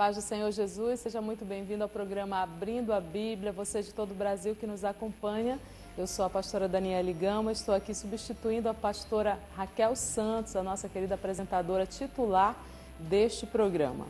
paz do Senhor Jesus, seja muito bem-vindo ao programa Abrindo a Bíblia, você de todo o Brasil que nos acompanha. Eu sou a pastora Daniele Gama, estou aqui substituindo a pastora Raquel Santos, a nossa querida apresentadora titular deste programa.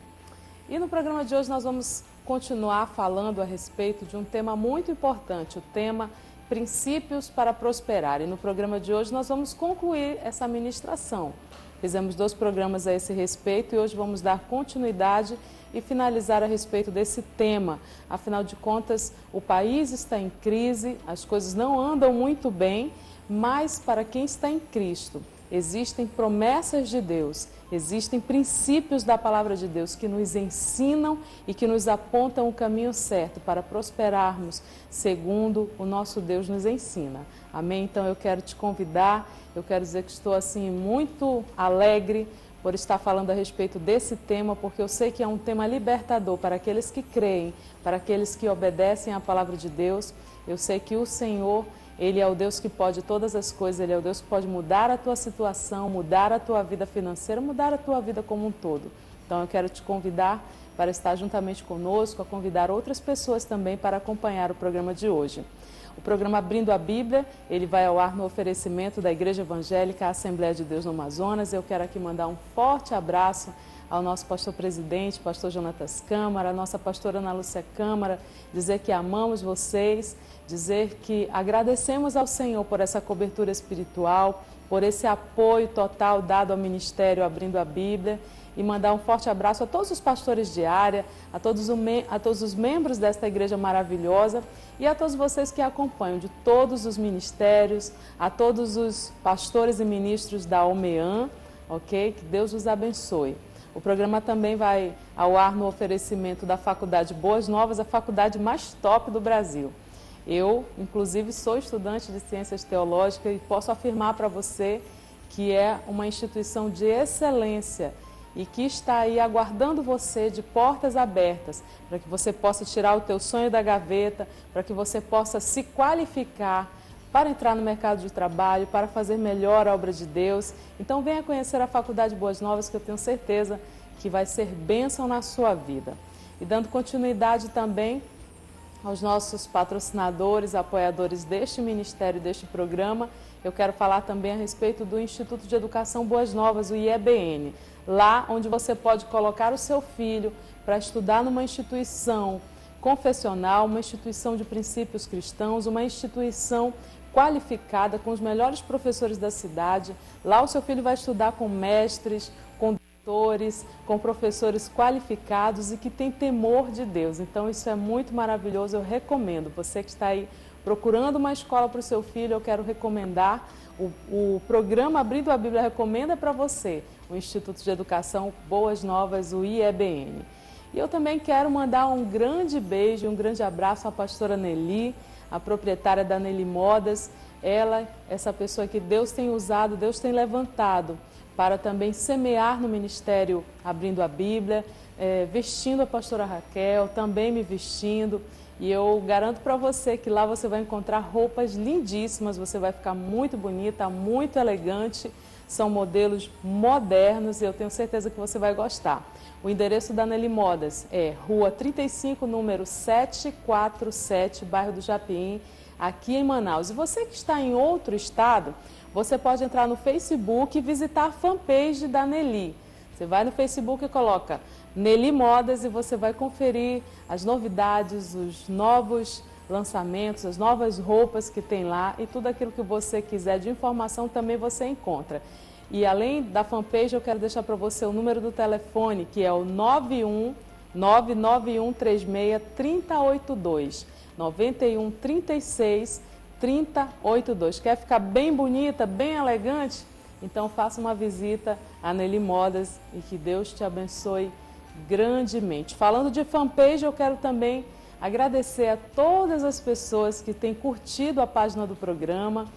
E no programa de hoje nós vamos continuar falando a respeito de um tema muito importante, o tema Princípios para Prosperar. E no programa de hoje nós vamos concluir essa ministração. Fizemos 2 programas a esse respeito e hoje vamos dar continuidade e finalizar a respeito desse tema. Afinal de contas, o país está em crise, as coisas não andam muito bem, mas para quem está em Cristo, existem promessas de Deus, existem princípios da palavra de Deus que nos ensinam e que nos apontam o caminho certo para prosperarmos segundo o nosso Deus nos ensina. Amém? Então eu quero te convidar, eu quero dizer que estou assim muito alegre por estar falando a respeito desse tema, porque eu sei que é um tema libertador para aqueles que creem, para aqueles que obedecem à palavra de Deus. Eu sei que o Senhor, Ele é o Deus que pode todas as coisas, Ele é o Deus que pode mudar a tua situação, mudar a tua vida financeira, mudar a tua vida como um todo. Então eu quero te convidar para estar juntamente conosco, a convidar outras pessoas também para acompanhar o programa de hoje. O programa Abrindo a Bíblia, ele vai ao ar no oferecimento da Igreja Evangélica Assembleia de Deus no Amazonas. Eu quero aqui mandar um forte abraço ao nosso pastor presidente, pastor Jonatas Câmara, a nossa pastora Ana Lúcia Câmara, dizer que amamos vocês, dizer que agradecemos ao Senhor por essa cobertura espiritual, por esse apoio total dado ao Ministério Abrindo a Bíblia, e mandar um forte abraço a todos os pastores de área, a todos os membros desta igreja maravilhosa e a todos vocês que acompanham de todos os ministérios, a todos os pastores e ministros da OMEAN, ok? Que Deus os abençoe. O programa também vai ao ar no oferecimento da Faculdade Boas Novas, a faculdade mais top do Brasil. Eu, inclusive, sou estudante de Ciências Teológicas e posso afirmar para você que é uma instituição de excelência e que está aí aguardando você de portas abertas, para que você possa tirar o teu sonho da gaveta, para que você possa se qualificar para entrar no mercado de trabalho, para fazer melhor a obra de Deus. Então venha conhecer a Faculdade Boas Novas, que eu tenho certeza que vai ser bênção na sua vida. E dando continuidade também aos nossos patrocinadores, apoiadores deste ministério, deste programa, eu quero falar também a respeito do Instituto de Educação Boas Novas, o IEBN. Lá onde você pode colocar o seu filho para estudar numa instituição confessional, uma instituição de princípios cristãos, uma instituição qualificada com os melhores professores da cidade. Lá o seu filho vai estudar com mestres, com doutores, com professores qualificados e que têm temor de Deus. Então isso é muito maravilhoso, eu recomendo. Você que está aí procurando uma escola para o seu filho, eu quero recomendar. O programa Abrindo a Bíblia recomenda para você o Instituto de Educação Boas Novas, o IEBN. E eu também quero mandar um grande beijo, um grande abraço à pastora Nelly, a proprietária da Nelly Modas. Ela, essa pessoa que Deus tem usado, Deus tem levantado para também semear no ministério Abrindo a Bíblia, vestindo a pastora Raquel, também me vestindo. E eu garanto para você que lá você vai encontrar roupas lindíssimas, você vai ficar muito bonita, muito elegante. São modelos modernos e eu tenho certeza que você vai gostar. O endereço da Nelly Modas é Rua 35, número 747, bairro do Japim, aqui em Manaus. E você que está em outro estado, você pode entrar no Facebook e visitar a fanpage da Nelly. Você vai no Facebook e coloca Nelly Modas e você vai conferir as novidades, os novos lançamentos, as novas roupas que tem lá e tudo aquilo que você quiser de informação também você encontra. E além da fanpage, eu quero deixar para você o número do telefone, que é o 91991363082, 91363082. Quer ficar bem bonita, bem elegante? Então faça uma visita à Nelly Modas e que Deus te abençoe grandemente. Falando de fanpage, eu quero também agradecer a todas as pessoas que têm curtido a página do programa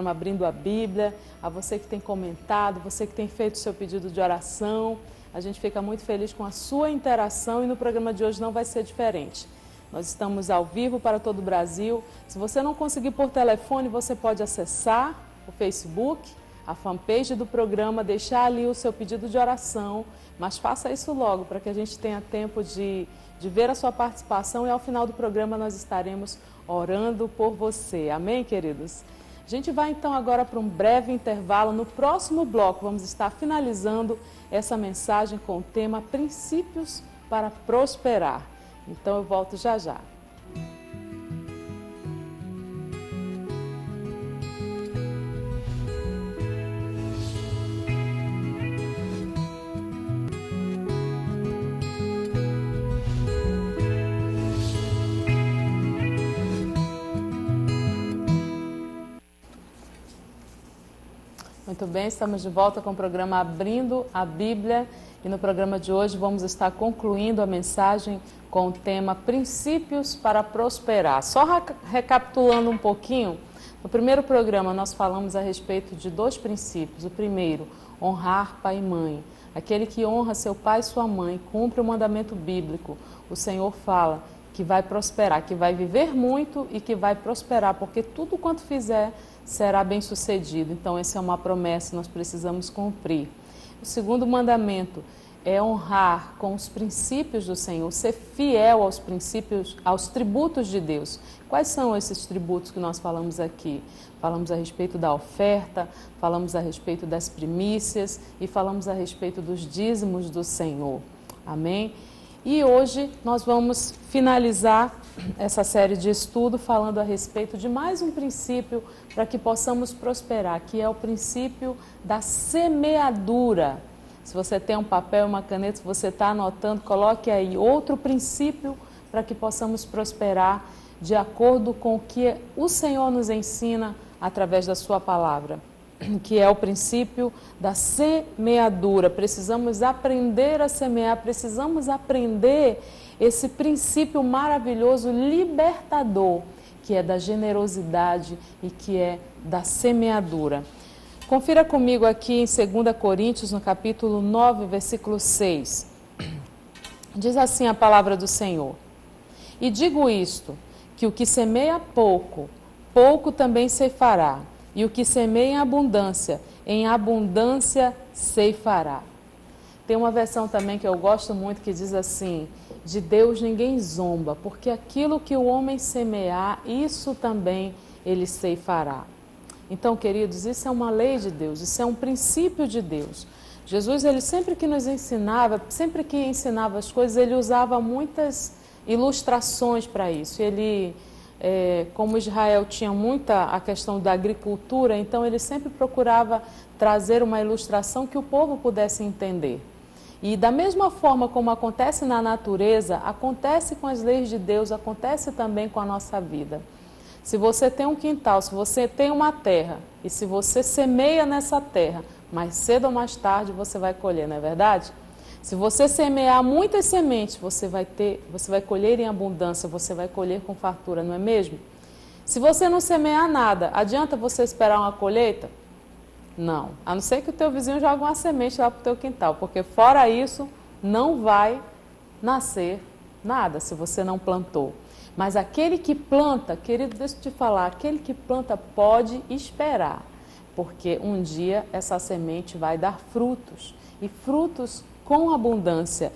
Abrindo a Bíblia, a você que tem comentado, você que tem feito seu pedido de oração. A gente fica muito feliz com a sua interação e no programa de hoje não vai ser diferente. Nós estamos ao vivo para todo o Brasil. Se você não conseguir por telefone, você pode acessar o Facebook, a fanpage do programa, deixar ali o seu pedido de oração, mas faça isso logo, para que a gente tenha tempo de ver a sua participação e ao final do programa nós estaremos orando por você. Amém, queridos? A gente vai então agora para um breve intervalo. No próximo bloco vamos estar finalizando essa mensagem com o tema Princípios para Prosperar. Então eu volto já já. Muito bem, estamos de volta com o programa Abrindo a Bíblia e no programa de hoje vamos estar concluindo a mensagem com o tema Princípios para Prosperar. Só recapitulando um pouquinho, no primeiro programa nós falamos a respeito de 2 princípios. O primeiro, honrar pai e mãe. Aquele que honra seu pai e sua mãe, cumpre o mandamento bíblico. O Senhor fala que vai prosperar, que vai viver muito e que vai prosperar, porque tudo quanto fizer será bem sucedido. Então essa é uma promessa que nós precisamos cumprir. O segundo mandamento é honrar com os princípios do Senhor, ser fiel aos princípios, aos tributos de Deus. Quais são esses tributos que nós falamos aqui? Falamos a respeito da oferta, falamos a respeito das primícias e falamos a respeito dos dízimos do Senhor. Amém? E hoje nós vamos finalizar essa série de estudo falando a respeito de mais um princípio para que possamos prosperar, que é o princípio da semeadura. Se você tem um papel e uma caneta, se você está anotando, coloque aí outro princípio para que possamos prosperar de acordo com o que o Senhor nos ensina através da sua palavra, que é o princípio da semeadura. Precisamos aprender a semear, precisamos aprender esse princípio maravilhoso, libertador, que é da generosidade e que é da semeadura. Confira comigo aqui em 2 Coríntios, no capítulo 9, versículo 6. Diz assim a palavra do Senhor: E digo isto, que o que semeia pouco, pouco também ceifará. E o que semeia em abundância ceifará. Tem uma versão também que eu gosto muito que diz assim: de Deus ninguém zomba, porque aquilo que o homem semear, isso também ele ceifará. Então, queridos, isso é uma lei de Deus, isso é um princípio de Deus. Jesus, ele sempre que nos ensinava, sempre que ensinava as coisas, ele usava muitas ilustrações para isso. Ele... como Israel tinha muita a questão da agricultura, então ele sempre procurava trazer uma ilustração que o povo pudesse entender. E da mesma forma como acontece na natureza, acontece com as leis de Deus, acontece também com a nossa vida. Se você tem um quintal, se você tem uma terra, e se você semeia nessa terra, mais cedo ou mais tarde você vai colher, não é verdade? Se você semear muitas sementes, você vai colher em abundância, você vai colher com fartura, não é mesmo? Se você não semear nada, adianta você esperar uma colheita? Não, a não ser que o teu vizinho jogue uma semente lá para o teu quintal, porque fora isso não vai nascer nada se você não plantou. Mas aquele que planta, querido, deixa eu te falar, aquele que planta pode esperar, porque um dia essa semente vai dar frutos, e frutos com abundância.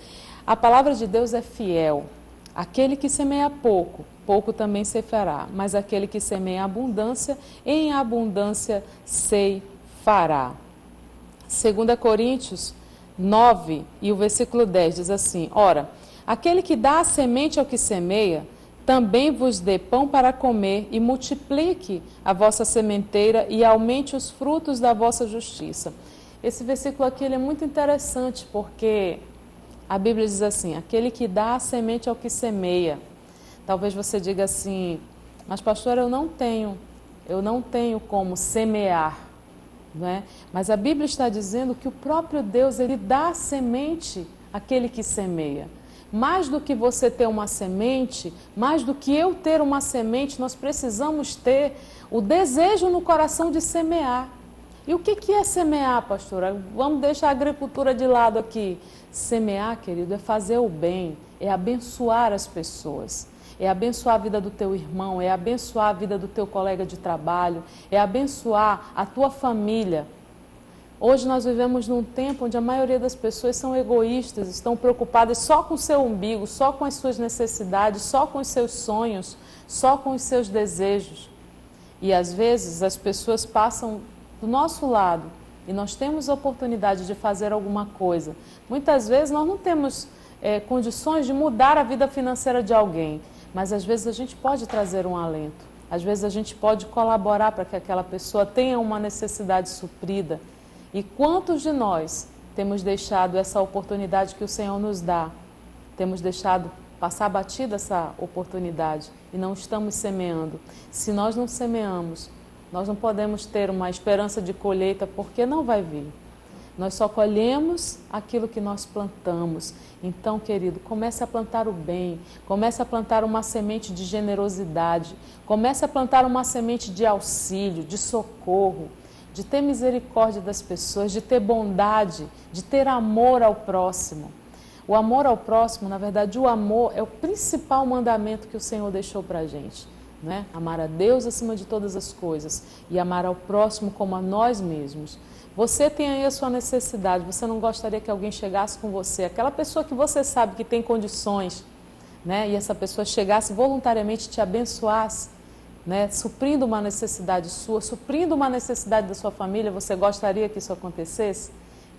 A palavra de Deus é fiel. Aquele que semeia pouco, pouco também ceifará, mas aquele que semeia abundância, em abundância ceifará. 2 Coríntios 9 e o versículo 10 diz assim: Ora, aquele que dá a semente ao que semeia, também vos dê pão para comer e multiplique a vossa sementeira e aumente os frutos da vossa justiça. Esse versículo aqui ele é muito interessante porque a Bíblia diz assim: aquele que dá a semente ao que semeia. Talvez você diga assim: mas pastor, eu não tenho como semear, não é? Mas a Bíblia está dizendo que o próprio Deus, ele dá a semente àquele que semeia. Mais do que você ter uma semente, mais do que eu ter uma semente, nós precisamos ter o desejo no coração de semear. E o que é semear, pastora? Vamos deixar a agricultura de lado aqui. Semear, querido, é fazer o bem, é abençoar as pessoas, é abençoar a vida do teu irmão, é abençoar a vida do teu colega de trabalho, é abençoar a tua família. Hoje nós vivemos num tempo onde a maioria das pessoas são egoístas, estão preocupadas só com o seu umbigo, só com as suas necessidades, só com os seus sonhos, só com os seus desejos. E às vezes as pessoas passam do nosso lado e nós temos a oportunidade de fazer alguma coisa. Muitas vezes nós não temos condições de mudar a vida financeira de alguém, mas às vezes a gente pode trazer um alento. Às vezes a gente pode colaborar para que aquela pessoa tenha uma necessidade suprida. E quantos de nós temos deixado essa oportunidade que o Senhor nos dá? Temos deixado passar batida essa oportunidade e não estamos semeando. Se nós não semeamos, nós não podemos ter uma esperança de colheita porque não vai vir. Nós só colhemos aquilo que nós plantamos. Então, querido, comece a plantar o bem, comece a plantar uma semente de generosidade, comece a plantar uma semente de auxílio, de socorro, de ter misericórdia das pessoas, de ter bondade, de ter amor ao próximo. O amor ao próximo, na verdade, o amor é o principal mandamento que o Senhor deixou para a gente, né? Amar a Deus acima de todas as coisas e amar ao próximo como a nós mesmos. Você tem aí a sua necessidade, você não gostaria que alguém chegasse com você, aquela pessoa que você sabe que tem condições, né? E essa pessoa chegasse voluntariamente e te abençoasse, né? Suprindo uma necessidade sua, suprindo uma necessidade da sua família, você gostaria que isso acontecesse?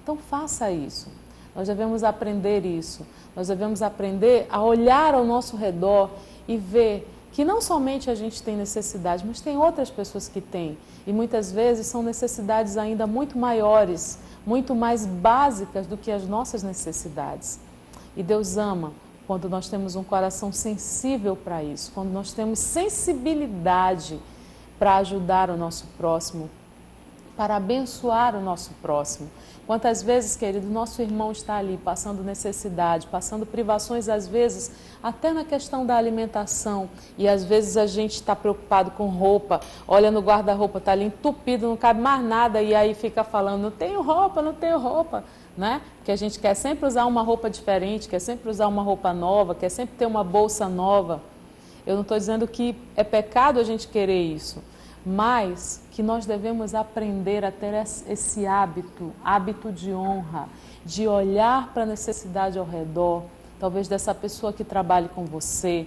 Então faça isso. Nós devemos aprender isso. Nós devemos aprender a olhar ao nosso redor e ver que não somente a gente tem necessidade, mas tem outras pessoas que têm. E muitas vezes são necessidades ainda muito maiores, muito mais básicas do que as nossas necessidades. E Deus ama quando nós temos um coração sensível para isso, quando nós temos sensibilidade para ajudar o nosso próximo, para abençoar o nosso próximo. Quantas vezes, querido, nosso irmão está ali passando necessidade, passando privações, às vezes, até na questão da alimentação. E às vezes a gente está preocupado com roupa, olha no guarda-roupa, está ali entupido, não cabe mais nada, e aí fica falando, não tenho roupa, né? Porque a gente quer sempre usar uma roupa diferente, quer sempre usar uma roupa nova, quer sempre ter uma bolsa nova. Eu não estou dizendo que é pecado a gente querer isso, mas que nós devemos aprender a ter esse hábito de honra, de olhar para a necessidade ao redor, talvez dessa pessoa que trabalhe com você,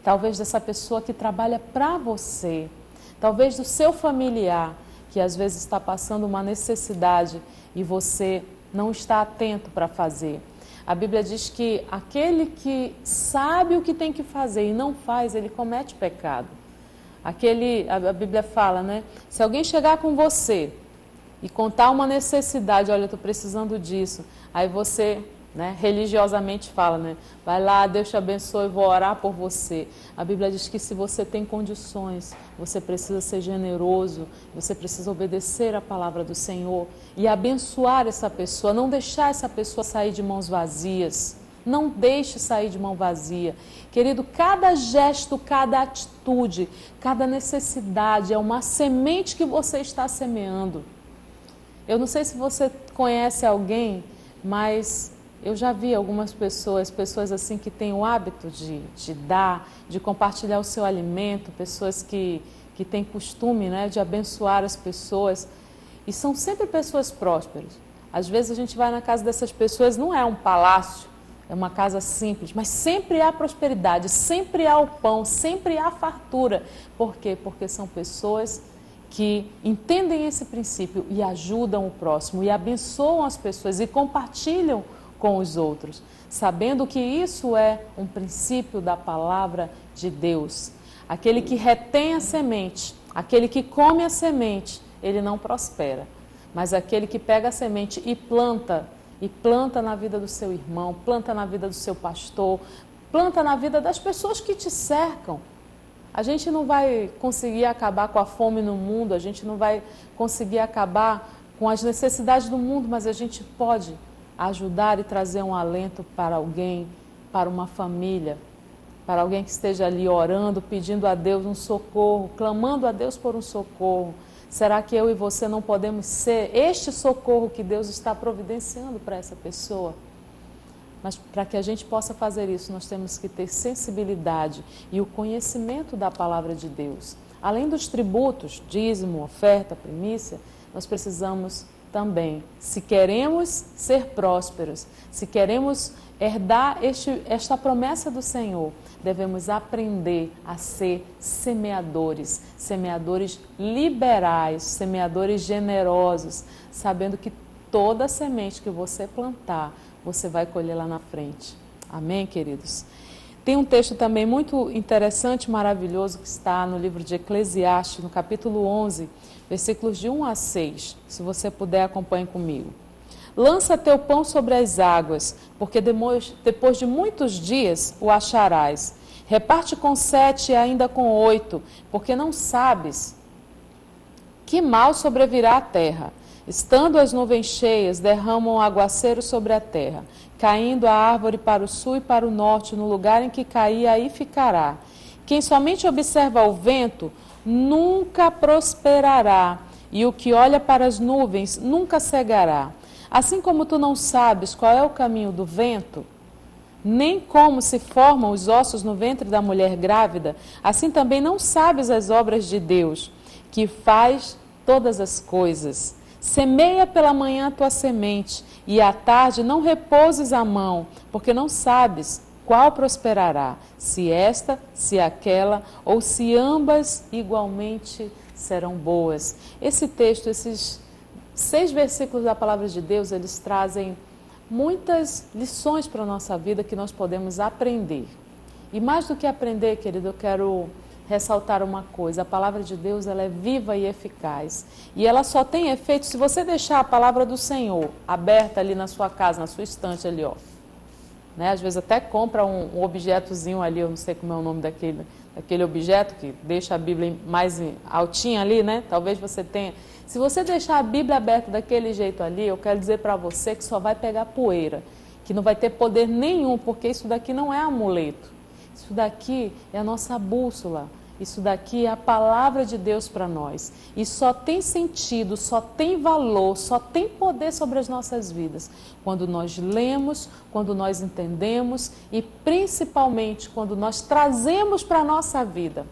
talvez dessa pessoa que trabalha para você, talvez do seu familiar, que às vezes está passando uma necessidade e você não está atento para fazer. A Bíblia diz que aquele que sabe o que tem que fazer e não faz, ele comete pecado. A Bíblia fala, né? Se alguém chegar com você e contar uma necessidade, olha, eu estou precisando disso, aí você, né, religiosamente fala, né? Vai lá, Deus te abençoe, vou orar por você. A Bíblia diz que se você tem condições, você precisa ser generoso, você precisa obedecer a palavra do Senhor e abençoar essa pessoa, não deixar essa pessoa sair de mãos vazias. Não deixe sair de mão vazia. Querido, cada gesto, cada atitude, cada necessidade é uma semente que você está semeando. Eu não sei se você conhece alguém, mas eu já vi algumas pessoas assim que têm o hábito de dar, de compartilhar o seu alimento, pessoas que têm costume, né, de abençoar as pessoas. E são sempre pessoas prósperas. Às vezes a gente vai na casa dessas pessoas, não é um palácio, é uma casa simples, mas sempre há prosperidade, sempre há o pão, sempre há fartura. Por quê? Porque são pessoas que entendem esse princípio e ajudam o próximo, e abençoam as pessoas e compartilham com os outros, sabendo que isso é um princípio da palavra de Deus. Aquele que retém a semente, aquele que come a semente, ele não prospera. Mas aquele que pega a semente e planta na vida do seu irmão, planta na vida do seu pastor, planta na vida das pessoas que te cercam. A gente não vai conseguir acabar com a fome no mundo, a gente não vai conseguir acabar com as necessidades do mundo, mas a gente pode ajudar e trazer um alento para alguém, para uma família, para alguém que esteja ali orando, pedindo a Deus um socorro, clamando a Deus por um socorro. Será que eu e você não podemos ser este socorro que Deus está providenciando para essa pessoa? Mas para que a gente possa fazer isso, nós temos que ter sensibilidade e o conhecimento da palavra de Deus. Além dos tributos, dízimo, oferta, primícia, nós precisamos também, se queremos ser prósperos, se queremos herdar esta promessa do Senhor, devemos aprender a ser semeadores, semeadores liberais, semeadores generosos, sabendo que toda semente que você plantar, você vai colher lá na frente. Amém, queridos? Tem um texto também muito interessante, maravilhoso, que está no livro de Eclesiastes, no capítulo 11, versículos de 1 a 6. Se você puder, acompanhe comigo. Lança teu pão sobre as águas, porque depois de muitos dias o acharás. Reparte com 7 e ainda com 8, porque não sabes que mal sobrevirá à terra. Estando as nuvens cheias, derramam um aguaceiro sobre a terra. Caindo a árvore para o sul e para o norte, no lugar em que cair, aí ficará. Quem somente observa o vento, nunca prosperará, e o que olha para as nuvens, nunca cegará. Assim como tu não sabes qual é o caminho do vento, nem como se formam os ossos no ventre da mulher grávida, assim também não sabes as obras de Deus, que faz todas as coisas. Semeia pela manhã a tua semente, e à tarde não repouses a mão, porque não sabes qual prosperará, se esta, se aquela, ou se ambas igualmente serão boas. Esse texto, esses 6 versículos da palavra de Deus, eles trazem muitas lições para a nossa vida que nós podemos aprender. E mais do que aprender, querido, eu quero ressaltar uma coisa: a palavra de Deus, ela é viva e eficaz, e ela só tem efeito se você deixar a palavra do Senhor aberta ali na sua casa, na sua estante ali, ó. Né? Às vezes até compra um objetozinho ali, eu não sei como é o nome daquele objeto que deixa a Bíblia mais altinha ali, né? Talvez você tenha. Se você deixar a Bíblia aberta daquele jeito ali, eu quero dizer para você que só vai pegar poeira, que não vai ter poder nenhum, porque isso daqui não é amuleto. Isso daqui é a nossa bússola, isso daqui é a palavra de Deus para nós. E só tem sentido, só tem valor, só tem poder sobre as nossas vidas quando nós lemos, quando nós entendemos e principalmente quando nós trazemos para a nossa vida.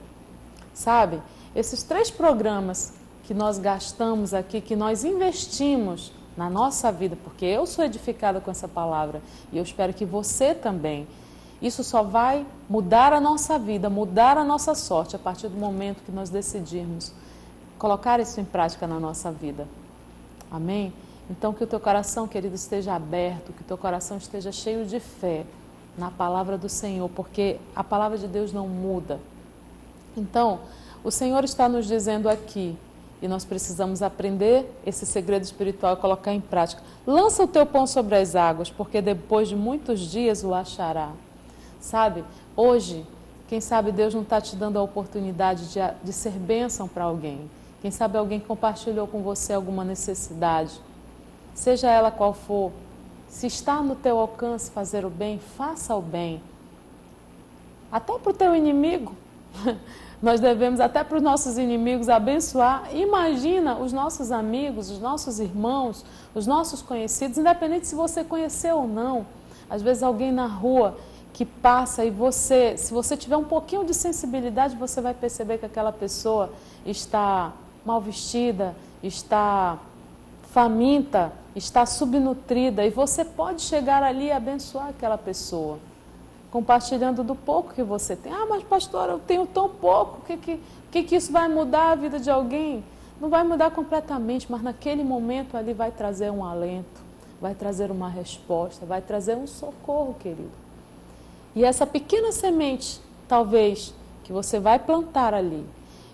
Sabe, esses 3 programas que nós gastamos aqui, que nós investimos na nossa vida, porque eu sou edificada com essa palavra e eu espero que você também. Isso só vai mudar a nossa vida, mudar a nossa sorte a partir do momento que nós decidirmos colocar isso em prática na nossa vida. Amém? Então que o teu coração, querido, esteja aberto, que o teu coração esteja cheio de fé na palavra do Senhor, porque a palavra de Deus não muda. Então, o Senhor está nos dizendo aqui, e nós precisamos aprender esse segredo espiritual e colocar em prática. Lança o teu pão sobre as águas, porque depois de muitos dias o achará. Sabe, hoje, quem sabe Deus não está te dando a oportunidade de ser bênção para alguém. Quem sabe alguém compartilhou com você alguma necessidade, seja ela qual for. Se está no teu alcance fazer o bem, faça o bem. Até para o teu inimigo. Nós devemos até para os nossos inimigos abençoar. Imagina os nossos amigos, os nossos irmãos, os nossos conhecidos, independente se você conheceu ou não. Às vezes alguém na rua que passa e você, se você tiver um pouquinho de sensibilidade, você vai perceber que aquela pessoa está mal vestida, está faminta, está subnutrida, e você pode chegar ali e abençoar aquela pessoa, compartilhando do pouco que você tem. Ah, mas pastora, eu tenho tão pouco, o que isso vai mudar a vida de alguém? Não vai mudar completamente, mas naquele momento ali vai trazer um alento, vai trazer uma resposta, vai trazer um socorro, querido. E essa pequena semente, talvez, que você vai plantar ali,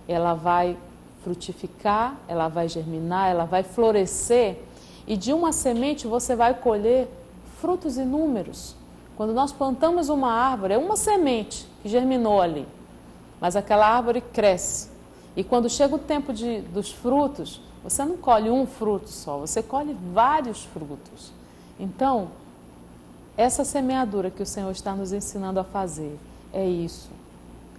ela vai frutificar, ela vai germinar, ela vai florescer, e de uma semente você vai colher frutos inúmeros. Quando nós plantamos uma árvore, é uma semente que germinou ali, mas aquela árvore cresce. E quando chega o tempo dos frutos, você não colhe um fruto só, você colhe vários frutos. Então, essa semeadura que o Senhor está nos ensinando a fazer é isso.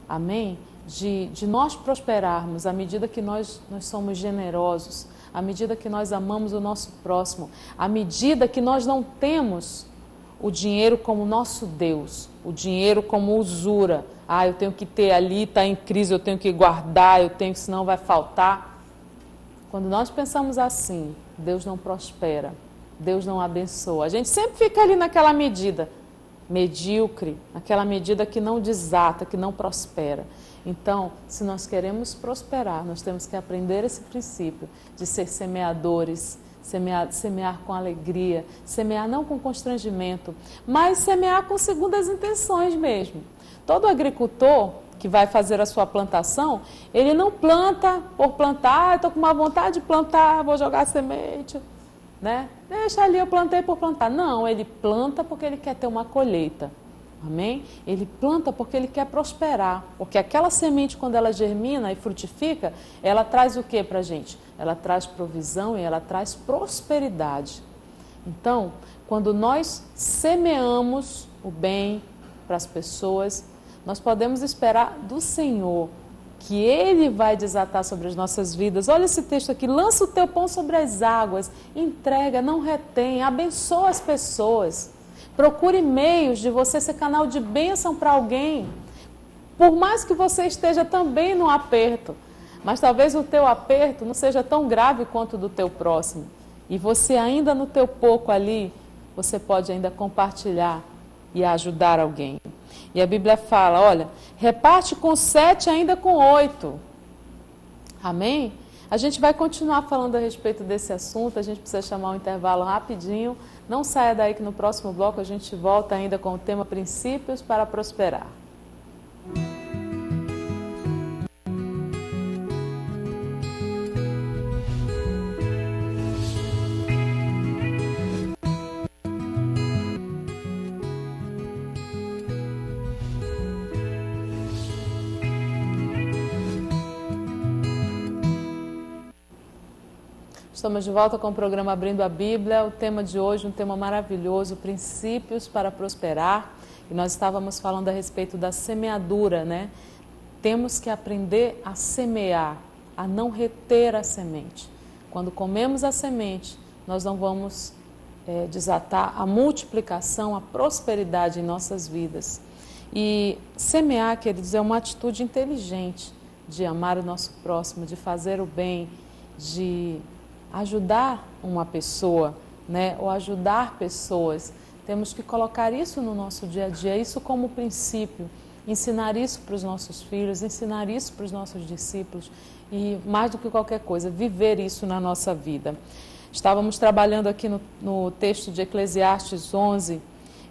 Amém? De nós prosperarmos à medida que nós somos generosos, à medida que nós amamos o nosso próximo, à medida que nós não temos o dinheiro como nosso Deus, o dinheiro como usura. Ah, eu tenho que ter ali, está em crise, eu tenho que guardar, senão vai faltar. Quando nós pensamos assim, Deus não prospera, Deus não abençoa. A gente sempre fica ali naquela medida medíocre, naquela medida que não desata, que não prospera. Então, se nós queremos prosperar, nós temos que aprender esse princípio de ser semeadores, semear com alegria, semear não com constrangimento, mas semear com segundas intenções mesmo. Todo agricultor que vai fazer a sua plantação, ele não planta por plantar, estou com uma vontade de plantar, vou jogar semente, né? Deixa ali, eu plantei por plantar. Não, ele planta porque ele quer ter uma colheita. Amém? Ele planta porque ele quer prosperar, porque aquela semente, quando ela germina e frutifica, ela traz o que para a gente? Ela traz provisão e ela traz prosperidade. Então, quando nós semeamos o bem para as pessoas, nós podemos esperar do Senhor que Ele vai desatar sobre as nossas vidas. Olha esse texto aqui: lança o teu pão sobre as águas, entrega, não retém, abençoa as pessoas. Procure meios de você ser canal de bênção para alguém. Por mais que você esteja também no aperto, mas talvez o teu aperto não seja tão grave quanto o do teu próximo. E você ainda no teu pouco ali, você pode ainda compartilhar e ajudar alguém. E a Bíblia fala, olha, reparte com 7 ainda com 8. Amém? A gente vai continuar falando a respeito desse assunto, a gente precisa chamar um intervalo rapidinho. Não saia daí que no próximo bloco a gente volta ainda com o tema Princípios para Prosperar. Estamos de volta com o programa Abrindo a Bíblia. O tema de hoje, um tema maravilhoso, princípios para prosperar. E nós estávamos falando a respeito da semeadura, né? Temos que aprender a semear, a não reter a semente. Quando comemos a semente, nós não vamos desatar a multiplicação, a prosperidade em nossas vidas. E semear, queridos, é uma atitude inteligente de amar o nosso próximo, de fazer o bem, de ajudar uma pessoa, né? Ou ajudar pessoas. Temos que colocar isso no nosso dia a dia, isso como princípio, ensinar isso para os nossos filhos, ensinar isso para os nossos discípulos e, mais do que qualquer coisa, viver isso na nossa vida. Estávamos trabalhando aqui no texto de Eclesiastes 11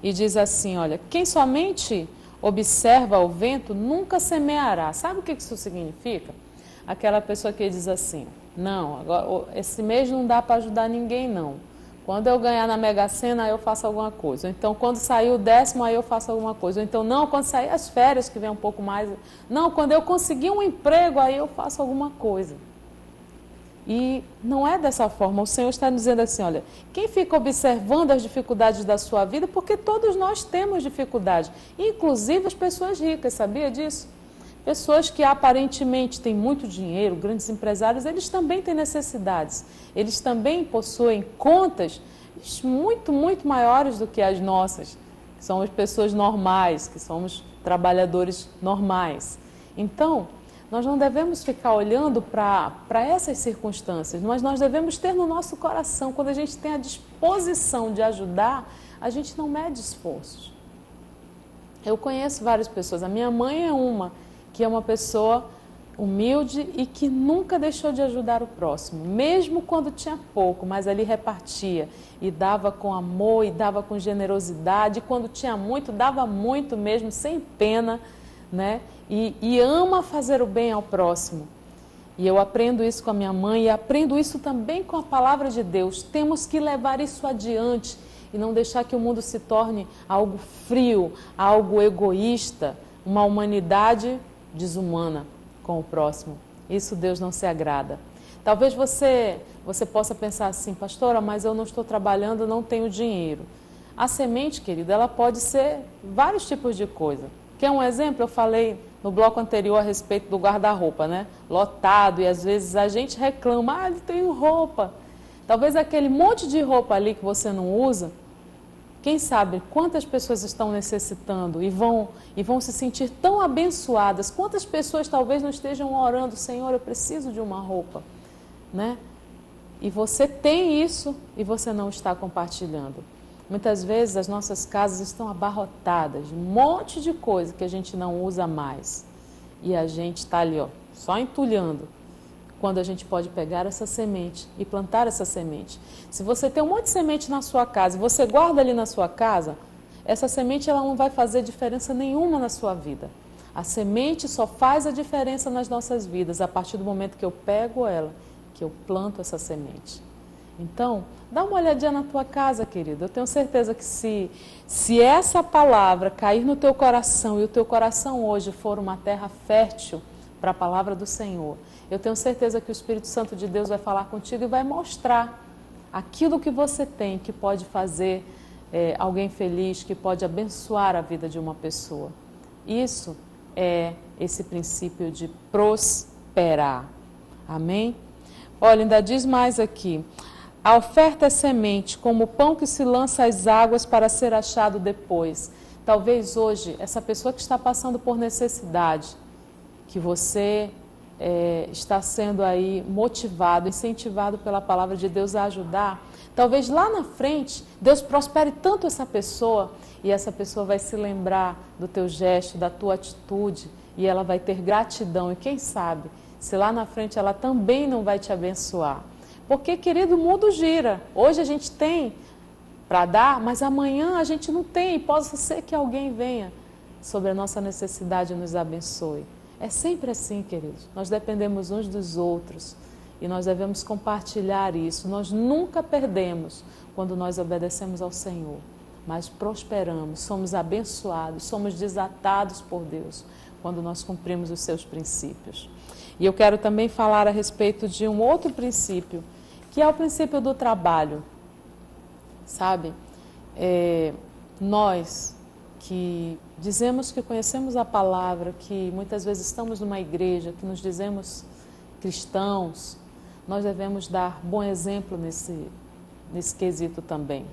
e diz assim, olha, quem somente observa o vento nunca semeará. Sabe o que isso significa? Aquela pessoa que diz assim, não, agora, esse mês não dá para ajudar ninguém, não. Quando eu ganhar na Mega Sena, aí eu faço alguma coisa. Ou então, quando sair o 10º, aí eu faço alguma coisa. Ou então, não, quando sair as férias, que vem um pouco mais. Não, quando eu conseguir um emprego, aí eu faço alguma coisa. E não é dessa forma. O Senhor está dizendo assim, olha, quem fica observando as dificuldades da sua vida, porque todos nós temos dificuldade, inclusive as pessoas ricas, sabia disso? Pessoas que aparentemente têm muito dinheiro, grandes empresários, eles também têm necessidades. Eles também possuem contas muito, muito maiores do que as nossas, que somos pessoas normais, que somos trabalhadores normais. Então, nós não devemos ficar olhando para essas circunstâncias, mas nós devemos ter no nosso coração, quando a gente tem a disposição de ajudar, a gente não mede esforços. Eu conheço várias pessoas, a minha mãe é uma, que é uma pessoa humilde e que nunca deixou de ajudar o próximo, mesmo quando tinha pouco, mas ali repartia e dava com amor e dava com generosidade, e quando tinha muito, dava muito mesmo, sem pena, né? E ama fazer o bem ao próximo. E eu aprendo isso com a minha mãe e aprendo isso também com a palavra de Deus. Temos que levar isso adiante e não deixar que o mundo se torne algo frio, algo egoísta, uma humanidade desumana com o próximo. Isso Deus não se agrada. Talvez você possa pensar assim, pastora, mas eu não estou trabalhando, não tenho dinheiro. A semente, querida, ela pode ser vários tipos de coisa. Quer um exemplo? Eu falei no bloco anterior a respeito do guarda-roupa, né? Lotado, e às vezes a gente reclama, eu tenho roupa. Talvez aquele monte de roupa ali que você não usa, quem sabe quantas pessoas estão necessitando e vão se sentir tão abençoadas. Quantas pessoas talvez não estejam orando, Senhor, eu preciso de uma roupa, né? E você tem isso e você não está compartilhando. Muitas vezes as nossas casas estão abarrotadas de um monte de coisa que a gente não usa mais. E a gente está ali, só entulhando. Quando a gente pode pegar essa semente e plantar essa semente. Se você tem um monte de semente na sua casa e você guarda ali na sua casa, essa semente ela não vai fazer diferença nenhuma na sua vida. A semente só faz a diferença nas nossas vidas a partir do momento que eu pego ela, que eu planto essa semente. Então, dá uma olhadinha na tua casa, querido. Eu tenho certeza que se essa palavra cair no teu coração e o teu coração hoje for uma terra fértil para a palavra do Senhor, eu tenho certeza que o Espírito Santo de Deus vai falar contigo e vai mostrar aquilo que você tem que pode fazer alguém feliz, que pode abençoar a vida de uma pessoa. Isso é esse princípio de prosperar. Amém? Olha, ainda diz mais aqui. A oferta é semente, como o pão que se lança às águas para ser achado depois. Talvez hoje, essa pessoa que está passando por necessidade, que você está sendo aí motivado, incentivado pela palavra de Deus a ajudar, talvez lá na frente Deus prospere tanto essa pessoa e essa pessoa vai se lembrar do teu gesto, da tua atitude e ela vai ter gratidão e quem sabe se lá na frente ela também não vai te abençoar. Porque, querido, o mundo gira. Hoje a gente tem para dar, mas amanhã a gente não tem e pode ser que alguém venha sobre a nossa necessidade e nos abençoe. É sempre assim, queridos. Nós dependemos uns dos outros e nós devemos compartilhar isso. Nós nunca perdemos quando nós obedecemos ao Senhor, mas prosperamos, somos abençoados, somos desatados por Deus quando nós cumprimos os seus princípios. E eu quero também falar a respeito de um outro princípio, que é o princípio do trabalho. Sabe, nós que dizemos que conhecemos a palavra, que muitas vezes estamos numa igreja, que nos dizemos cristãos, nós devemos dar bom exemplo nesse quesito também.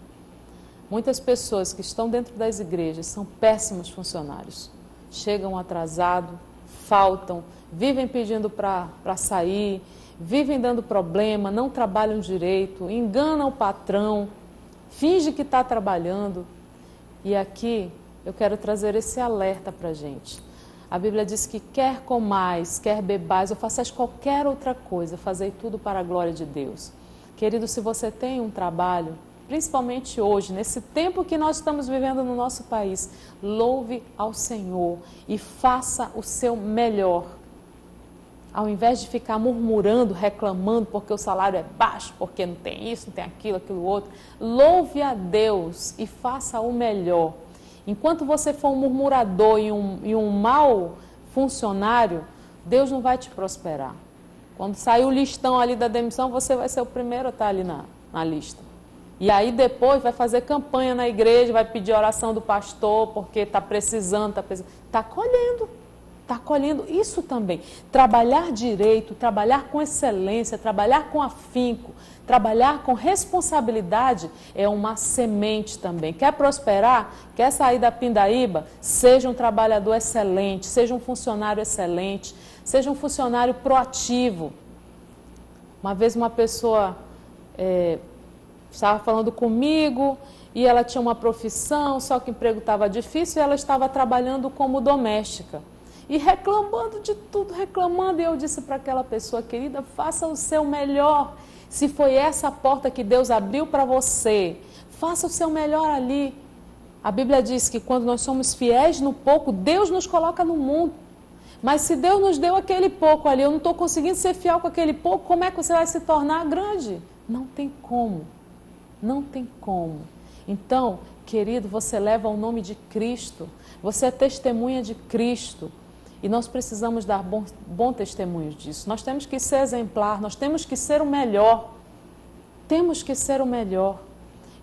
Muitas pessoas que estão dentro das igrejas são péssimos funcionários. Chegam atrasados, faltam, vivem pedindo para sair, vivem dando problema, não trabalham direito, enganam o patrão, finge que está trabalhando. E aqui eu quero trazer esse alerta para a gente. A Bíblia diz que quer comais, quer bebais, ou façais qualquer outra coisa, fazei tudo para a glória de Deus. Querido, se você tem um trabalho, principalmente hoje, nesse tempo que nós estamos vivendo no nosso país, louve ao Senhor e faça o seu melhor. Ao invés de ficar murmurando, reclamando porque o salário é baixo, porque não tem isso, não tem aquilo outro, louve a Deus e faça o melhor. Enquanto você for um murmurador e um mau funcionário, Deus não vai te prosperar. Quando sair o listão ali da demissão, você vai ser o primeiro a estar ali na lista. E aí depois vai fazer campanha na igreja, vai pedir oração do pastor, porque está precisando, está colhendo isso também. Trabalhar direito, trabalhar com excelência, trabalhar com afinco, trabalhar com responsabilidade é uma semente também. Quer prosperar? Quer sair da pindaíba? Seja um trabalhador excelente, seja um funcionário excelente, seja um funcionário proativo. Uma vez uma pessoa estava falando comigo e ela tinha uma profissão, só que o emprego estava difícil e ela estava trabalhando como doméstica. E reclamando de tudo, reclamando. E eu disse para aquela pessoa, querida, faça o seu melhor. Se foi essa a porta que Deus abriu para você, faça o seu melhor ali. A Bíblia diz que quando nós somos fiéis no pouco, Deus nos coloca no mundo. Mas se Deus nos deu aquele pouco ali, eu não estou conseguindo ser fiel com aquele pouco, como é que você vai se tornar grande? Não tem como. Não tem como. Então, querido, você leva o nome de Cristo. Você é testemunha de Cristo. E nós precisamos dar bom testemunho disso. Nós temos que ser exemplar, nós temos que ser o melhor. Temos que ser o melhor.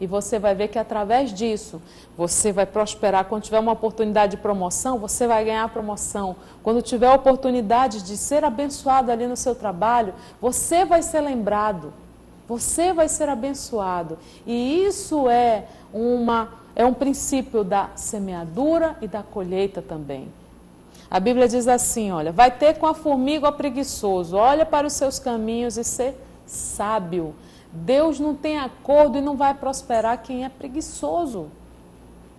E você vai ver que através disso, você vai prosperar. Quando tiver uma oportunidade de promoção, você vai ganhar a promoção. Quando tiver a oportunidade de ser abençoado ali no seu trabalho, você vai ser lembrado. Você vai ser abençoado. E isso é um princípio da semeadura e da colheita também. A Bíblia diz assim, olha, vai ter com a formiga o preguiçoso, olha para os seus caminhos e se sábio. Deus não tem acordo e não vai prosperar quem é preguiçoso.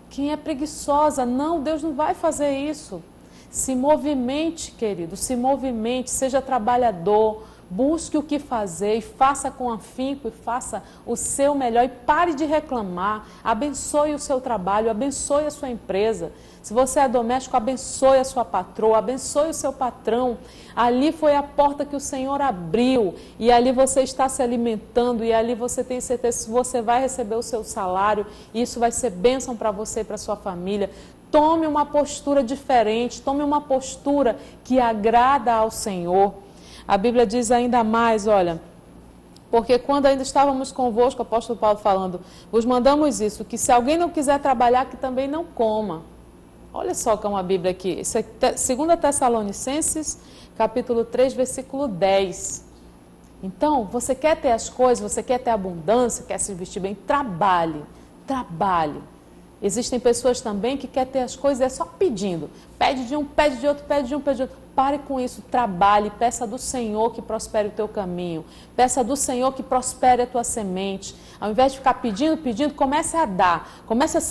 Quem é preguiçosa, não, Deus não vai fazer isso. Se movimente, querido, se movimente, seja trabalhador, busque o que fazer e faça com afinco e faça o seu melhor e pare de reclamar. Abençoe o seu trabalho, abençoe a sua empresa. Se você é doméstico, abençoe a sua patroa, abençoe o seu patrão. Ali foi a porta que o Senhor abriu e ali você está se alimentando e ali você tem certeza que você vai receber o seu salário e isso vai ser bênção para você e para a sua família. Tome uma postura diferente, tome uma postura que agrada ao Senhor. A Bíblia diz ainda mais, olha, porque quando ainda estávamos convosco, o apóstolo Paulo falando, vos mandamos isso, que se alguém não quiser trabalhar, que também não coma. Olha só como a Bíblia aqui, isso é 2 Tessalonicenses, capítulo 3, versículo 10. Então, você quer ter as coisas, você quer ter abundância, quer se vestir bem, trabalhe, trabalhe. Existem pessoas também que querem ter as coisas é só pedindo. Pede de um, pede de outro, pede de um, pede de outro. Pare com isso, trabalhe, peça do Senhor que prospere o teu caminho. Peça do Senhor que prospere a tua semente. Ao invés de ficar pedindo, comece a dar. Comece a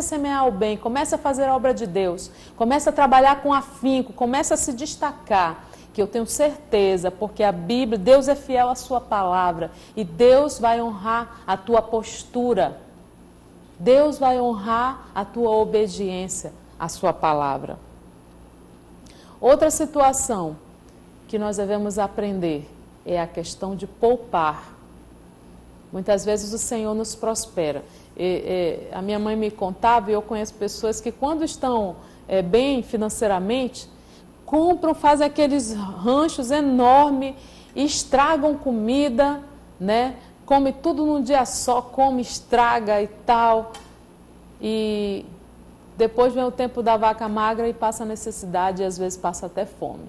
semear o bem, comece a fazer a obra de Deus. Comece a trabalhar com afinco, comece a se destacar. Que eu tenho certeza, porque a Bíblia, Deus é fiel à sua palavra. E Deus vai honrar a tua postura. Deus vai honrar a tua obediência à sua palavra. Outra situação que nós devemos aprender é a questão de poupar. Muitas vezes o Senhor nos prospera. A minha mãe me contava, e eu conheço pessoas que quando estão bem financeiramente, compram, fazem aqueles ranchos enormes, estragam comida, né? Come tudo num dia só, come, estraga e tal. E depois vem o tempo da vaca magra e passa necessidade e às vezes passa até fome.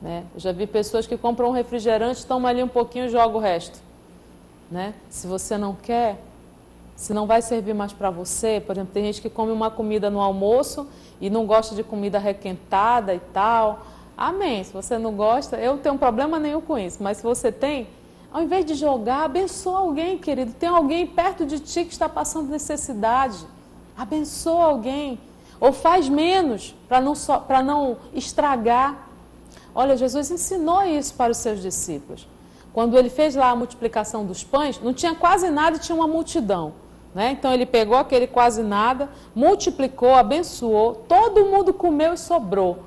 Né? Eu já vi pessoas que compram um refrigerante, tomam ali um pouquinho e jogam o resto. Né? Se você não quer, se não vai servir mais para você, por exemplo, tem gente que come uma comida no almoço e não gosta de comida requentada e tal. Amém, se você não gosta, eu não tenho problema nenhum com isso, mas se você tem, ao invés de jogar, abençoa alguém, querido. Tem alguém perto de ti que está passando necessidade. Abençoa alguém. Ou faz menos para não estragar. Olha, Jesus ensinou isso para os seus discípulos. Quando ele fez lá a multiplicação dos pães, não tinha quase nada e tinha uma multidão. Né? Então ele pegou aquele quase nada, multiplicou, abençoou, todo mundo comeu e sobrou.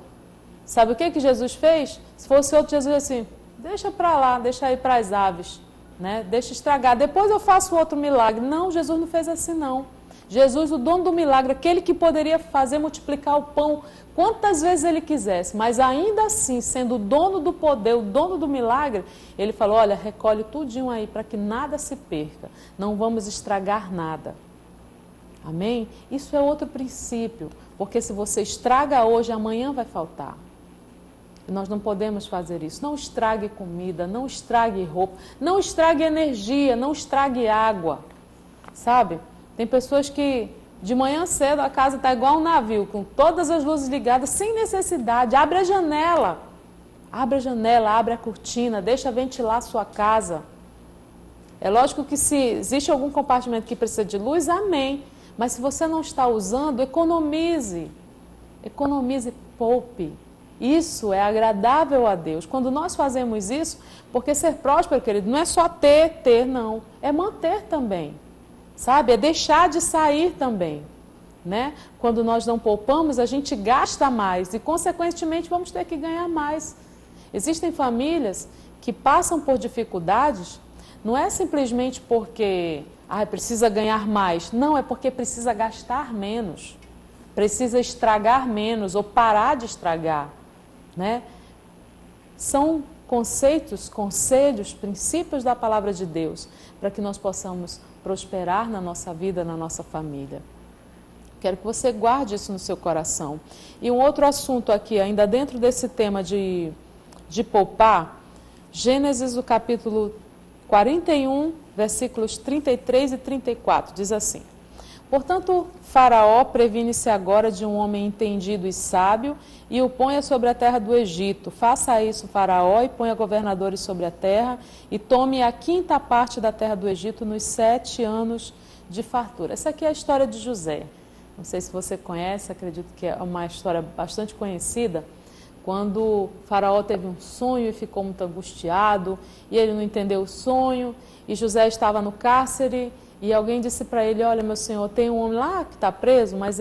Sabe o que Jesus fez? Se fosse outro, Jesus assim, deixa para lá, deixa ir para as aves, né? Deixa estragar, depois eu faço outro milagre. Não, Jesus não fez assim não. Jesus, o dono do milagre, aquele que poderia fazer multiplicar o pão quantas vezes ele quisesse, mas ainda assim, sendo o dono do poder, o dono do milagre, ele falou, olha, recolhe tudinho aí para que nada se perca, não vamos estragar nada. Amém? Isso é outro princípio, porque se você estraga hoje, amanhã vai faltar. E nós não podemos fazer isso. Não estrague comida, não estrague roupa, não estrague energia, não estrague água, sabe? Tem pessoas que de manhã cedo a casa está igual um navio, com todas as luzes ligadas, sem necessidade. Abre a janela, abre a cortina, deixa ventilar a sua casa. É lógico que se existe algum compartimento que precisa de luz, amém. Mas se você não está usando, economize, poupe. Isso é agradável a Deus. Quando nós fazemos isso, porque ser próspero, querido, não é só ter, não. É manter também. Sabe? É deixar de sair também, né? Quando nós não poupamos, a gente gasta mais e, consequentemente, vamos ter que ganhar mais. Existem famílias que passam por dificuldades, não é simplesmente porque precisa ganhar mais, não, é porque precisa gastar menos, precisa estragar menos ou parar de estragar, né? São conceitos, conselhos, princípios da palavra de Deus para que nós possamos prosperar na nossa vida, na nossa família. Quero que você guarde isso no seu coração. E um outro assunto aqui, ainda dentro desse tema de poupar, Gênesis, o capítulo 41, versículos 33 e 34, diz assim: Portanto, Faraó previne-se agora de um homem entendido e sábio e o ponha sobre a terra do Egito. Faça isso, Faraó, e ponha governadores sobre a terra e tome a 5ª parte da terra do Egito nos 7 anos de fartura. Essa aqui é a história de José. Não sei se você conhece, acredito que é uma história bastante conhecida. Quando Faraó teve um sonho e ficou muito angustiado, e ele não entendeu o sonho, e José estava no cárcere, e alguém disse para ele, olha, meu senhor, tem um homem lá que está preso, mas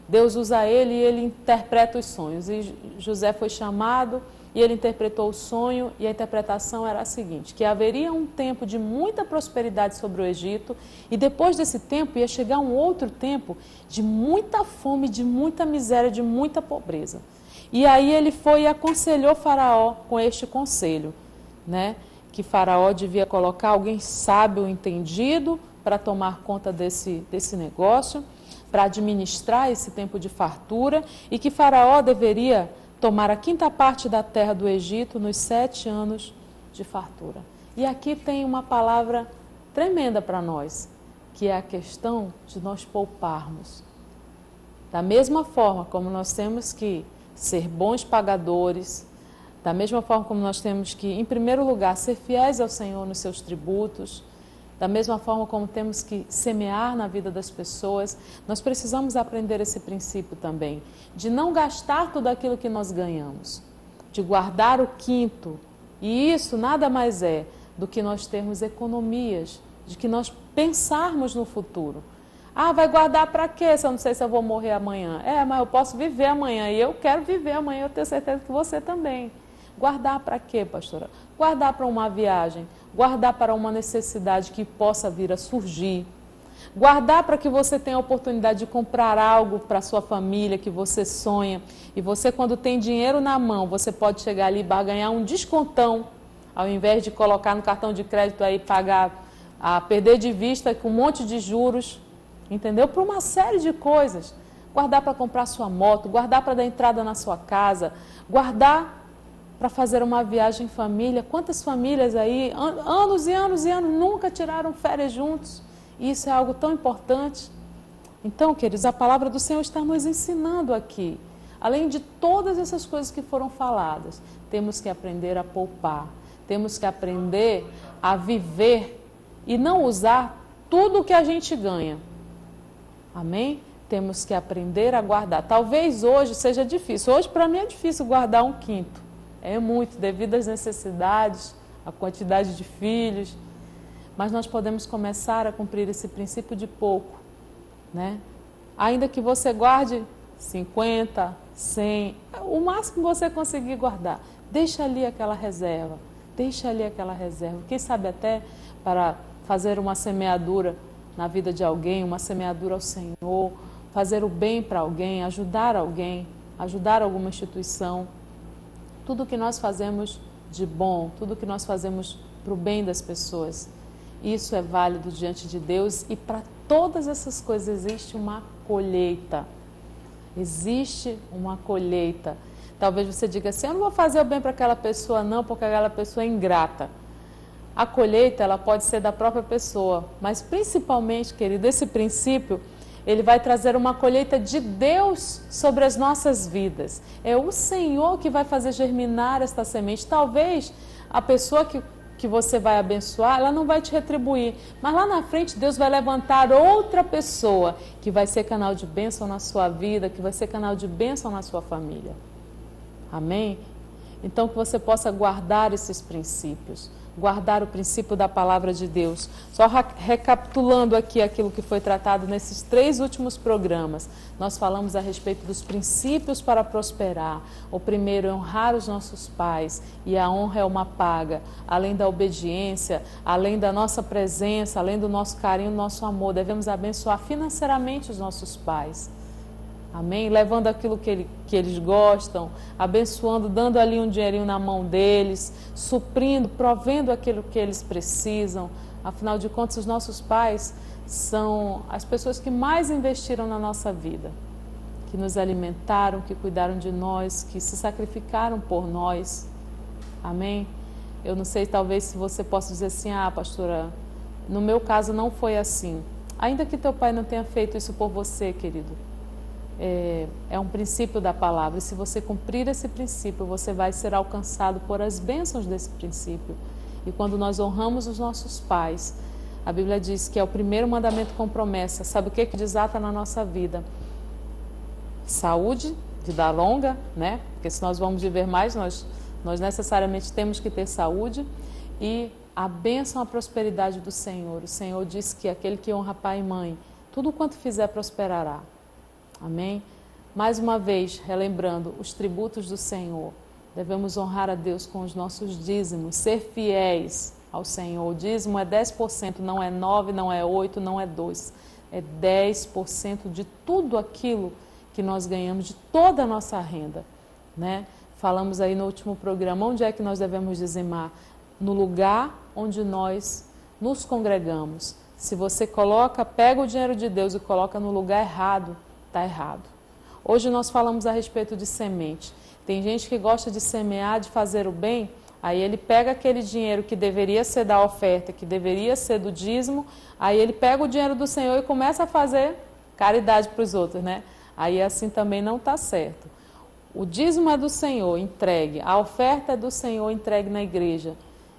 Deus usa ele e ele interpreta os sonhos. E José foi chamado e ele interpretou o sonho, e a interpretação era a seguinte, que haveria um tempo de muita prosperidade sobre o Egito, e depois desse tempo ia chegar um outro tempo de muita fome, de muita miséria, de muita pobreza. E aí ele foi e aconselhou Faraó com este conselho, né? Que Faraó devia colocar alguém sábio, entendido, para tomar conta desse negócio, para administrar esse tempo de fartura, e que Faraó deveria tomar a 5ª parte da terra do Egito nos 7 anos de fartura. E aqui tem uma palavra tremenda para nós, que é a questão de nós pouparmos. Da mesma forma como nós temos que ser bons pagadores, da mesma forma como nós temos que, em primeiro lugar, ser fiéis ao Senhor nos seus tributos, da mesma forma como temos que semear na vida das pessoas, nós precisamos aprender esse princípio também, de não gastar tudo aquilo que nós ganhamos, de guardar o 5º. E isso nada mais é do que nós termos economias, de que nós pensarmos no futuro. Ah, vai guardar para quê se eu não sei se eu vou morrer amanhã? Mas eu posso viver amanhã e eu quero viver amanhã, eu tenho certeza que você também. Guardar para quê, pastora? Guardar para uma viagem, guardar para uma necessidade que possa vir a surgir, guardar para que você tenha a oportunidade de comprar algo para a sua família que você sonha, e você, quando tem dinheiro na mão, você pode chegar ali e barganhar um descontão, ao invés de colocar no cartão de crédito aí, pagar, perder de vista com um monte de juros, entendeu? Para uma série de coisas. Guardar para comprar sua moto, guardar para dar entrada na sua casa, guardar para fazer uma viagem em família. Quantas famílias aí, anos e anos e anos, nunca tiraram férias juntos? E isso é algo tão importante. Então, queridos, a palavra do Senhor está nos ensinando aqui. Além de todas essas coisas que foram faladas, temos que aprender a poupar. Temos que aprender a viver e não usar tudo o que a gente ganha. Amém? Temos que aprender a guardar. Talvez hoje seja difícil. Hoje, para mim, é difícil guardar um 5º. É muito, devido às necessidades, a quantidade de filhos. Mas nós podemos começar a cumprir esse princípio de pouco, né? Ainda que você guarde 50, 100, o máximo que você conseguir guardar. Deixa ali aquela reserva. Deixa ali aquela reserva. Quem sabe até para fazer uma semeadura na vida de alguém, uma semeadura ao Senhor, fazer o bem para alguém, ajudar alguma instituição. Tudo que nós fazemos de bom, tudo que nós fazemos para o bem das pessoas, isso é válido diante de Deus, e para todas essas coisas existe uma colheita. Existe uma colheita. Talvez você diga assim, eu não vou fazer o bem para aquela pessoa não, porque aquela pessoa é ingrata. A colheita, ela pode ser da própria pessoa, mas principalmente, querido, esse princípio, ele vai trazer uma colheita de Deus sobre as nossas vidas. É o Senhor que vai fazer germinar esta semente. Talvez a pessoa que você vai abençoar, ela não vai te retribuir, mas lá na frente Deus vai levantar outra pessoa que vai ser canal de bênção na sua vida, que vai ser canal de bênção na sua família. Amém? Então que você possa guardar esses princípios. Guardar o princípio da palavra de Deus. Só recapitulando aqui aquilo que foi tratado nesses 3 últimos programas, nós falamos a respeito dos princípios para prosperar. O primeiro é honrar os nossos pais, e a honra é uma paga. Além da obediência, além da nossa presença, além do nosso carinho, do nosso amor, devemos abençoar financeiramente os nossos pais. Amém? Levando aquilo que eles gostam, abençoando, dando ali um dinheirinho na mão deles, suprindo, provendo aquilo que eles precisam. Afinal de contas, os nossos pais são as pessoas que mais investiram na nossa vida, que nos alimentaram, que cuidaram de nós, que se sacrificaram por nós. Amém? Eu não sei, talvez se você possa dizer assim, pastora, no meu caso não foi assim. Ainda que teu pai não tenha feito isso por você, querido, é um princípio da palavra. E se você cumprir esse princípio, você vai ser alcançado por as bênçãos desse princípio. E quando nós honramos os nossos pais, a Bíblia diz que é o primeiro mandamento com promessa. Sabe o que desata na nossa vida? Saúde, vida longa, né? Porque se nós vamos viver mais, nós necessariamente temos que ter saúde. E a bênção, a prosperidade do Senhor. O Senhor diz que aquele que honra pai e mãe, tudo quanto fizer prosperará. Amém? Mais uma vez, relembrando os tributos do Senhor. Devemos honrar a Deus com os nossos dízimos, ser fiéis ao Senhor. O dízimo é 10%, não é 9%, não é 8%, não é 2%. É 10% de tudo aquilo que nós ganhamos, de toda a nossa renda, né? Falamos aí no último programa, onde é que nós devemos dizimar? No lugar onde nós nos congregamos. Se você pega o dinheiro de Deus e coloca no lugar errado, está errado. Hoje nós falamos a respeito de semente. Tem gente que gosta de semear, de fazer o bem, aí ele pega aquele dinheiro que deveria ser da oferta, que deveria ser do dízimo, aí ele pega o dinheiro do Senhor e começa a fazer caridade para os outros, né? Aí assim também não está certo. O dízimo é do Senhor, entregue. A oferta é do Senhor, entregue na igreja.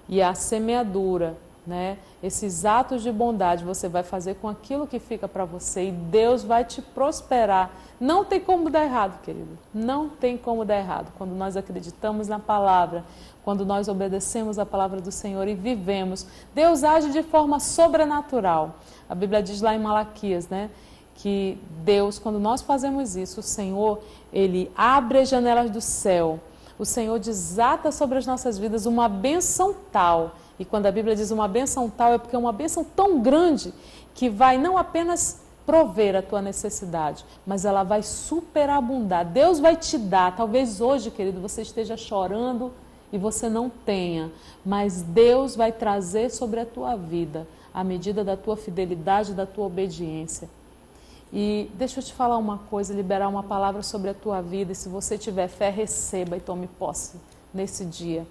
E a semeadura, né? Esses atos de bondade você vai fazer com aquilo que fica para você e Deus vai te prosperar. Não tem como dar errado, querido. Não tem como dar errado. Quando nós acreditamos na palavra, quando nós obedecemos a palavra do Senhor e vivemos, Deus age de forma sobrenatural. A Bíblia diz lá em Malaquias, né? Que Deus, quando nós fazemos isso, o Senhor, Ele abre as janelas do céu. O Senhor desata sobre as nossas vidas uma bênção tal. E quando a Bíblia diz uma bênção tal, é porque é uma bênção tão grande que vai não apenas prover a tua necessidade, mas ela vai superabundar. Deus vai te dar. Talvez hoje, querido, você esteja chorando e você não tenha, mas Deus vai trazer sobre a tua vida à medida da tua fidelidade, da tua obediência. E deixa eu te falar uma coisa, liberar uma palavra sobre a tua vida. E se você tiver fé, receba e tome posse nesse dia.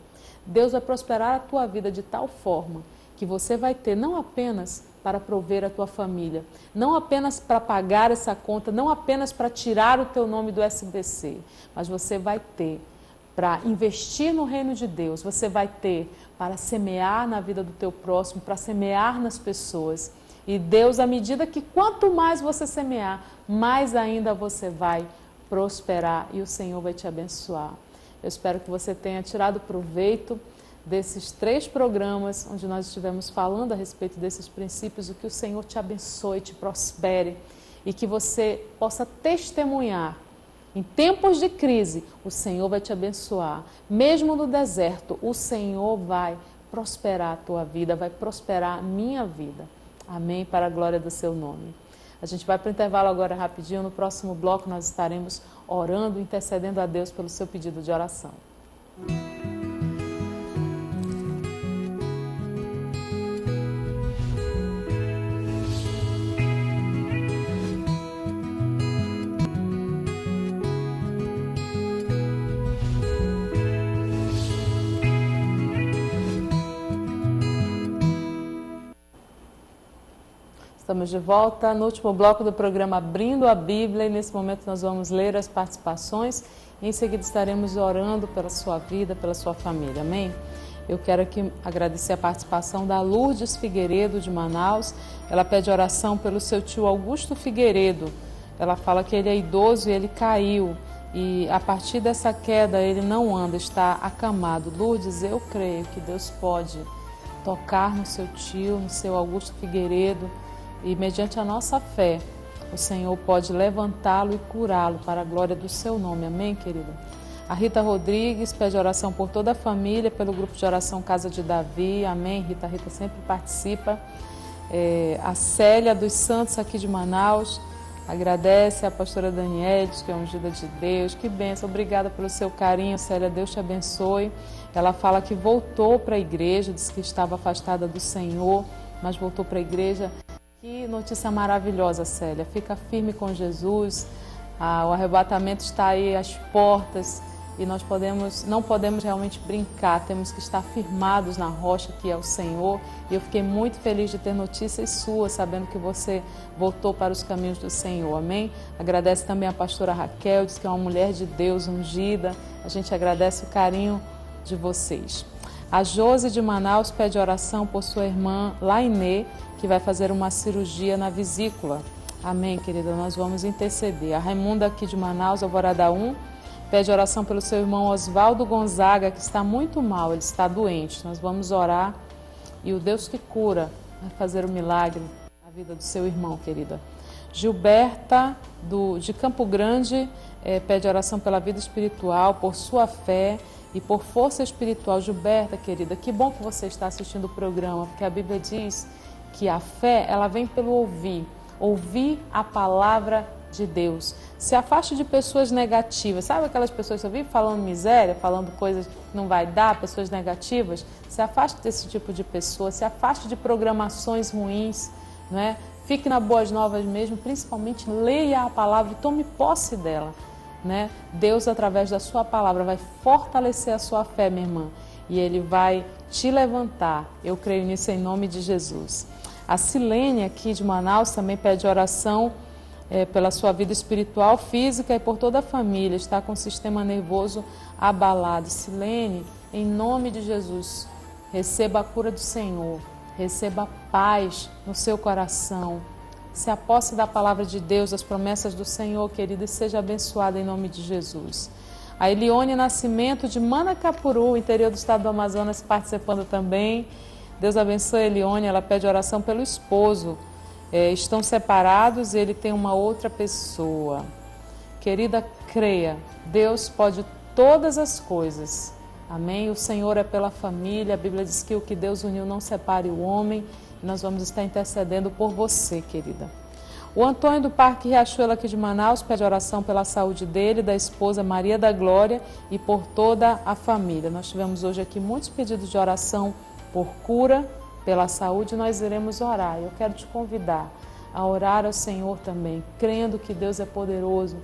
Deus vai prosperar a tua vida de tal forma que você vai ter não apenas para prover a tua família, não apenas para pagar essa conta, não apenas para tirar o teu nome do SBC, mas você vai ter para investir no reino de Deus, você vai ter para semear na vida do teu próximo, para semear nas pessoas. E Deus, à medida que quanto mais você semear, mais ainda você vai prosperar e o Senhor vai te abençoar. Eu espero que você tenha tirado proveito desses 3 programas onde nós estivemos falando a respeito desses princípios, e que o Senhor te abençoe, te prospere e que você possa testemunhar. Em tempos de crise, o Senhor vai te abençoar. Mesmo no deserto, o Senhor vai prosperar a tua vida, vai prosperar a minha vida. Amém? Para a glória do seu nome. A gente vai para o intervalo agora rapidinho. No próximo bloco nós estaremos orando, intercedendo a Deus pelo seu pedido de oração. Estamos de volta no último bloco do programa Abrindo a Bíblia, e nesse momento nós vamos ler as participações e em seguida estaremos orando pela sua vida, pela sua família, amém? Eu quero aqui agradecer a participação da Lourdes Figueiredo de Manaus. Ela pede oração pelo seu tio Augusto Figueiredo. Ela fala que ele é idoso e ele caiu e a partir dessa queda ele não anda, está acamado. Lourdes, eu creio que Deus pode tocar no seu tio, no seu Augusto Figueiredo, e mediante a nossa fé, o Senhor pode levantá-lo e curá-lo para a glória do seu nome. Amém, querida? A Rita Rodrigues pede oração por toda a família, pelo grupo de oração Casa de Davi. Amém, Rita? A Rita sempre participa. A Célia dos Santos aqui de Manaus agradece a pastora Daniela, diz que é ungida de Deus. Que bênção, obrigada pelo seu carinho, Célia, Deus te abençoe. Ela fala que voltou para a igreja, disse que estava afastada do Senhor, mas voltou para a igreja. Que notícia maravilhosa, Célia. Fica firme com Jesus. O arrebatamento está aí às portas e nós não podemos realmente brincar, temos que estar firmados na rocha que é o Senhor. E eu fiquei muito feliz de ter notícias suas, sabendo que você voltou para os caminhos do Senhor, amém? Agradece também a pastora Raquel, diz que é uma mulher de Deus ungida, a gente agradece o carinho de vocês. A Josi de Manaus pede oração por sua irmã Lainê, que vai fazer uma cirurgia na vesícula. Amém, querida, nós vamos interceder. A Raimunda aqui de Manaus, Alvorada 1, pede oração pelo seu irmão Oswaldo Gonzaga, que está muito mal, ele está doente. Nós vamos orar e o Deus que cura vai fazer o milagre na vida do seu irmão, querida. Gilberta, de Campo Grande, pede oração pela vida espiritual, por sua fé e por força espiritual. Gilberta, querida, que bom que você está assistindo o programa, porque a Bíblia diz que a fé, ela vem pelo ouvir a palavra de Deus. Se afaste de pessoas negativas. Sabe aquelas pessoas que eu vi falando miséria, falando coisas que não vai dar, pessoas negativas? Se afaste desse tipo de pessoa, se afaste de programações ruins, não é? Fique na Boas Novas mesmo, principalmente leia a palavra e tome posse dela, né? Deus, através da sua palavra, vai fortalecer a sua fé, minha irmã, e Ele vai te levantar. Eu creio nisso em nome de Jesus. A Silene, aqui de Manaus, também pede oração pela sua vida espiritual, física e por toda a família. Está com o sistema nervoso abalado. Silene, em nome de Jesus, receba a cura do Senhor, receba paz no seu coração. Se aposse da palavra de Deus, das promessas do Senhor, querida, e seja abençoada em nome de Jesus. A Elione Nascimento, de Manacapuru, interior do estado do Amazonas, participando também. Deus abençoe a Elione, ela pede oração pelo esposo. Estão separados e ele tem uma outra pessoa. Querida, creia, Deus pode todas as coisas. Amém? O Senhor é pela família, a Bíblia diz que o que Deus uniu não separe o homem. E nós vamos estar intercedendo por você, querida. O Antônio do Parque Riachuelo, aqui de Manaus, pede oração pela saúde dele, da esposa Maria da Glória e por toda a família. Nós tivemos hoje aqui muitos pedidos de oração por cura, pela saúde, nós iremos orar. Eu quero te convidar a orar ao Senhor também, crendo que Deus é poderoso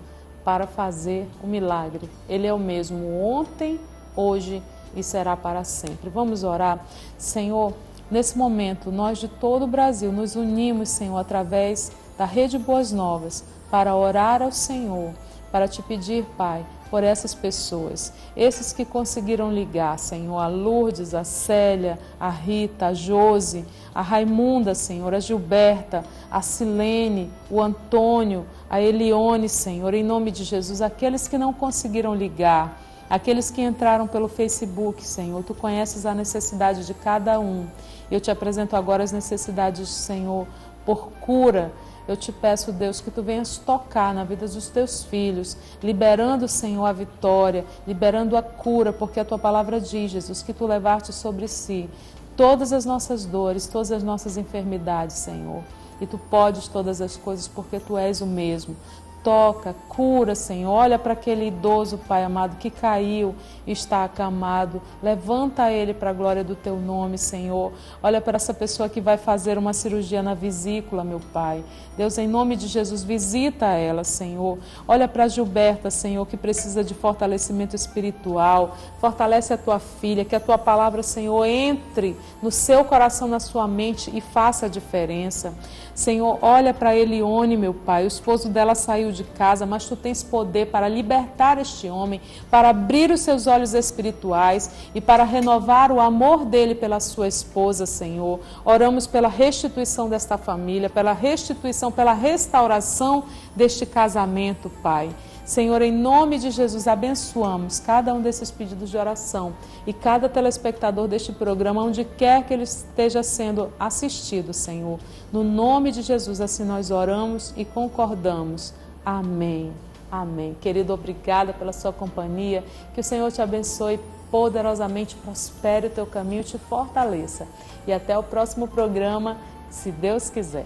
para fazer o milagre. Ele é o mesmo ontem, hoje e será para sempre. Vamos orar. Senhor, nesse momento, nós de todo o Brasil nos unimos, Senhor, através da Rede Boas Novas, para orar ao Senhor, para te pedir, Pai, por essas pessoas, esses que conseguiram ligar, Senhor, a Lourdes, a Célia, a Rita, a Josi, a Raimunda, Senhor, a Gilberta, a Silene, o Antônio, a Elione, Senhor, em nome de Jesus, aqueles que não conseguiram ligar, aqueles que entraram pelo Facebook, Senhor, Tu conheces a necessidade de cada um. Eu te apresento agora as necessidades, Senhor, por cura. Eu te peço, Deus, que Tu venhas tocar na vida dos Teus filhos, liberando, Senhor, a vitória, liberando a cura, porque a Tua palavra diz, Jesus, que Tu levaste sobre si todas as nossas dores, todas as nossas enfermidades, Senhor. E Tu podes todas as coisas, porque Tu és o mesmo. Toca, cura, Senhor. Olha para aquele idoso, Pai amado, que caiu e está acamado. Levanta ele para a glória do Teu nome, Senhor. Olha para essa pessoa que vai fazer uma cirurgia na vesícula, meu Pai. Deus, em nome de Jesus, visita ela, Senhor. Olha para a Gilberta, Senhor, que precisa de fortalecimento espiritual. Fortalece a Tua filha, que a Tua palavra, Senhor, entre no seu coração, na sua mente e faça a diferença. Senhor, olha para Elione, meu Pai. O esposo dela saiu de casa, mas Tu tens poder para libertar este homem, para abrir os seus olhos espirituais e para renovar o amor dele pela sua esposa, Senhor. Oramos pela restituição desta família, pela restituição, pela restauração deste casamento, Pai. Senhor, em nome de Jesus, abençoamos cada um desses pedidos de oração e cada telespectador deste programa, onde quer que ele esteja sendo assistido, Senhor. No nome de Jesus, assim nós oramos e concordamos. Amém. Amém. Querido, obrigada pela sua companhia. Que o Senhor te abençoe poderosamente, prospere o teu caminho e te fortaleça. E até o próximo programa, se Deus quiser.